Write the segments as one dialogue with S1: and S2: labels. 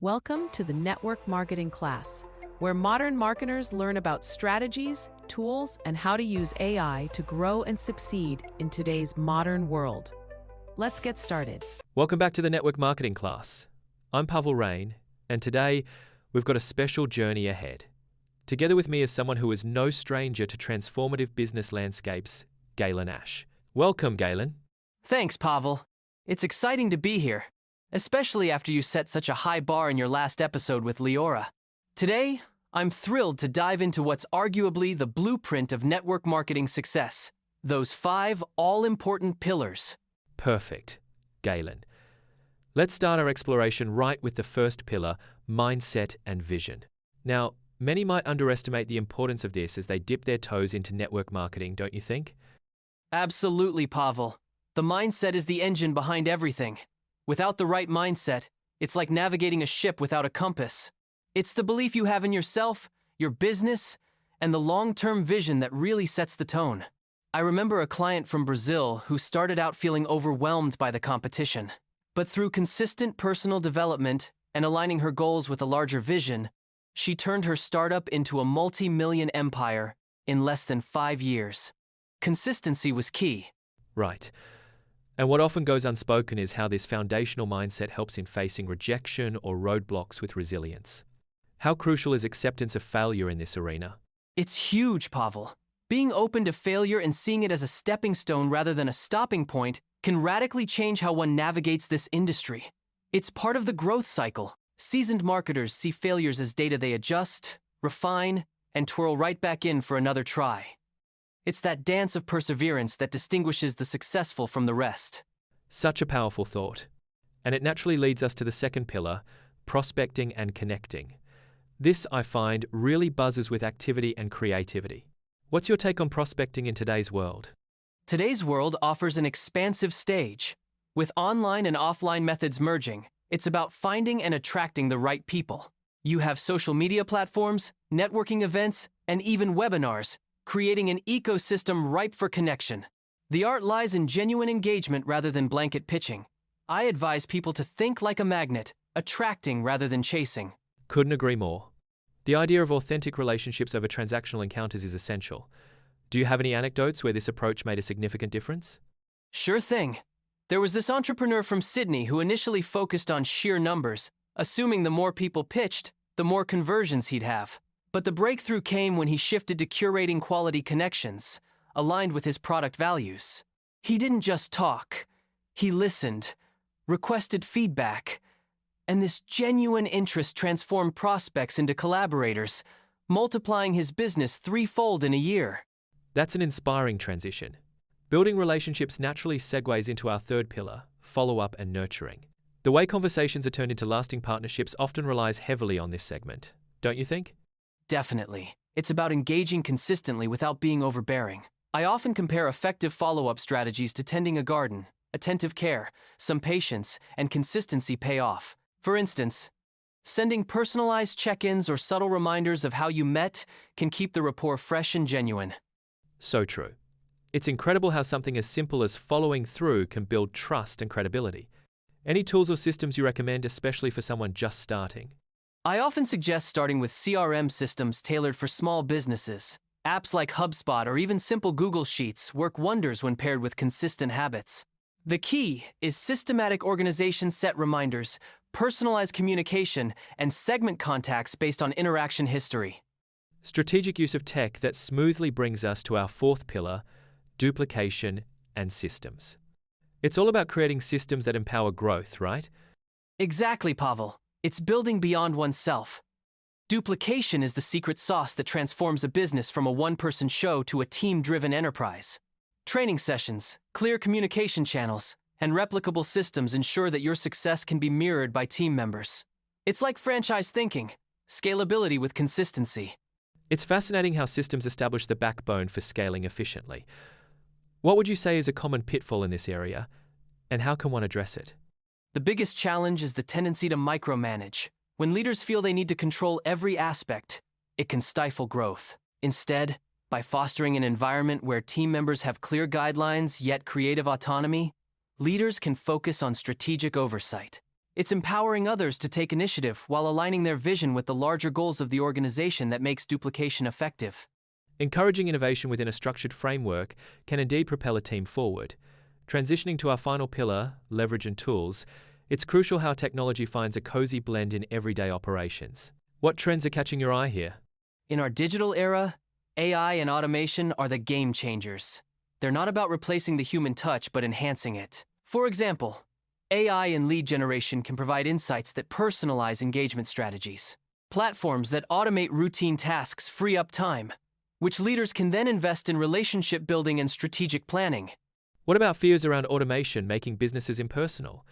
S1: Welcome to the Network Marketing class, where modern marketers learn about strategies, tools, and how to use AI to grow and succeed in today's modern world. Let's get started.
S2: Welcome back to the Network Marketing class. I'm Pavel Rain, and today we've got a special journey ahead. Together with me is someone who is no stranger to transformative business landscapes, Galen Ash. Welcome, Galen.
S3: Thanks, Pavel. It's exciting to be here, especially after you set such a high bar in your last episode with Leora. Today, I'm thrilled to dive into what's arguably the blueprint of network marketing success, those 5 all-important pillars.
S2: Perfect, Galen. Let's start our exploration right with the first pillar, mindset and vision. Now, many might underestimate the importance of this as they dip their toes into network marketing, don't you think?
S3: Absolutely, Pavel. The mindset is the engine behind everything. Without the right mindset, it's like navigating a ship without a compass. It's the belief you have in yourself, your business, and the long-term vision that really sets the tone. I remember a client from Brazil who started out feeling overwhelmed by the competition. But through consistent personal development and aligning her goals with a larger vision, she turned her startup into a multi-million empire in less than 5 years. Consistency was key.
S2: Right. And what often goes unspoken is how this foundational mindset helps in facing rejection or roadblocks with resilience. How crucial is acceptance of failure in this arena?
S3: It's huge, Pavel. Being open to failure and seeing it as a stepping stone rather than a stopping point can radically change how one navigates this industry. It's part of the growth cycle. Seasoned marketers see failures as data they adjust, refine, and twirl right back in for another try. It's that dance of perseverance that distinguishes the successful from the rest.
S2: Such a powerful thought. And it naturally leads us to the second pillar, prospecting and connecting. This, I find, really buzzes with activity and creativity. What's your take on prospecting in today's world?
S3: Today's world offers an expansive stage. With online and offline methods merging, it's about finding and attracting the right people. You have social media platforms, networking events, and even webinars, creating an ecosystem ripe for connection. The art lies in genuine engagement rather than blanket pitching. I advise people to think like a magnet, attracting rather than chasing.
S2: Couldn't agree more. The idea of authentic relationships over transactional encounters is essential. Do you have any anecdotes where this approach made a significant difference?
S3: Sure thing. There was this entrepreneur from Sydney who initially focused on sheer numbers, assuming the more people pitched, the more conversions he'd have. But the breakthrough came when he shifted to curating quality connections, aligned with his product values. He didn't just talk. He listened, requested feedback, and this genuine interest transformed prospects into collaborators, multiplying his business 3-fold in a year.
S2: That's an inspiring transition. Building relationships naturally segues into our third pillar, follow-up and nurturing. The way conversations are turned into lasting partnerships often relies heavily on this segment, don't you think?
S3: Definitely. It's about engaging consistently without being overbearing. I often compare effective follow-up strategies to tending a garden. Attentive care, some patience, and consistency pay off. For instance, sending personalized check-ins or subtle reminders of how you met can keep the rapport fresh and genuine.
S2: So true. It's incredible how something as simple as following through can build trust and credibility. Any tools or systems you recommend, especially for someone just starting?
S3: I often suggest starting with CRM systems tailored for small businesses. Apps like HubSpot or even simple Google Sheets work wonders when paired with consistent habits. The key is systematic organization, set reminders, personalized communication, and segment contacts based on interaction history.
S2: Strategic use of tech that smoothly brings us to our fourth pillar, duplication and systems. It's all about creating systems that empower growth, right?
S3: Exactly, Pavel. It's building beyond oneself. Duplication is the secret sauce that transforms a business from a one-person show to a team-driven enterprise. Training sessions, clear communication channels, and replicable systems ensure that your success can be mirrored by team members. It's like franchise thinking, scalability with consistency.
S2: It's fascinating how systems establish the backbone for scaling efficiently. What would you say is a common pitfall in this area, and how can one address it?
S3: The biggest challenge is the tendency to micromanage. When leaders feel they need to control every aspect, it can stifle growth. Instead, by fostering an environment where team members have clear guidelines yet creative autonomy, leaders can focus on strategic oversight. It's empowering others to take initiative while aligning their vision with the larger goals of the organization that makes duplication effective.
S2: Encouraging innovation within a structured framework can indeed propel a team forward. Transitioning to our final pillar, leverage and tools, it's crucial how technology finds a cozy blend in everyday operations. What trends are catching your eye here?
S3: In our digital era, AI and automation are the game changers. They're not about replacing the human touch, but enhancing it. For example, AI in lead generation can provide insights that personalize engagement strategies. Platforms that automate routine tasks free up time, which leaders can then invest in relationship building and strategic planning.
S2: What about fears around automation making businesses impersonal?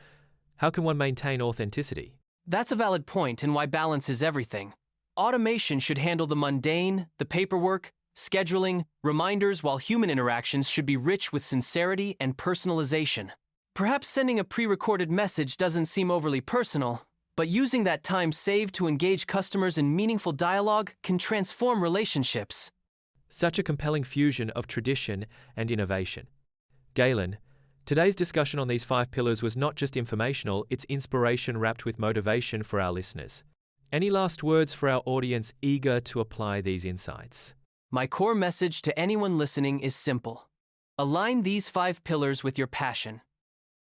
S2: How can one maintain authenticity?
S3: That's a valid point and why balance is everything. Automation should handle the mundane, the paperwork, scheduling, reminders, while human interactions should be rich with sincerity and personalization. Perhaps sending a pre-recorded message doesn't seem overly personal, but using that time saved to engage customers in meaningful dialogue can transform relationships.
S2: Such a compelling fusion of tradition and innovation. Galen, today's discussion on these 5 pillars was not just informational, it's inspiration wrapped with motivation for our listeners. Any last words for our audience eager to apply these insights?
S3: My core message to anyone listening is simple. Align these 5 pillars with your passion,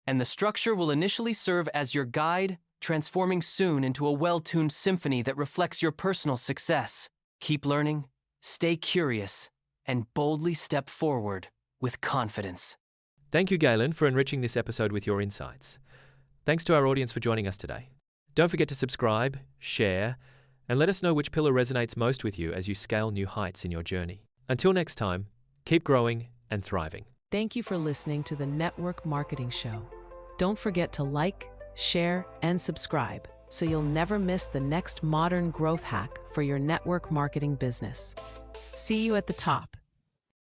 S3: and the structure will initially serve as your guide, transforming soon into a well-tuned symphony that reflects your personal success. Keep learning, stay curious, and boldly step forward with confidence.
S2: Thank you, Galen, for enriching this episode with your insights. Thanks to our audience for joining us today. Don't forget to subscribe, share, and let us know which pillar resonates most with you as you scale new heights in your journey. Until next time, keep growing and thriving.
S1: Thank you for listening to the Network Marketing Show. Don't forget to like, share, and subscribe so you'll never miss the next modern growth hack for your network marketing business. See you at the top.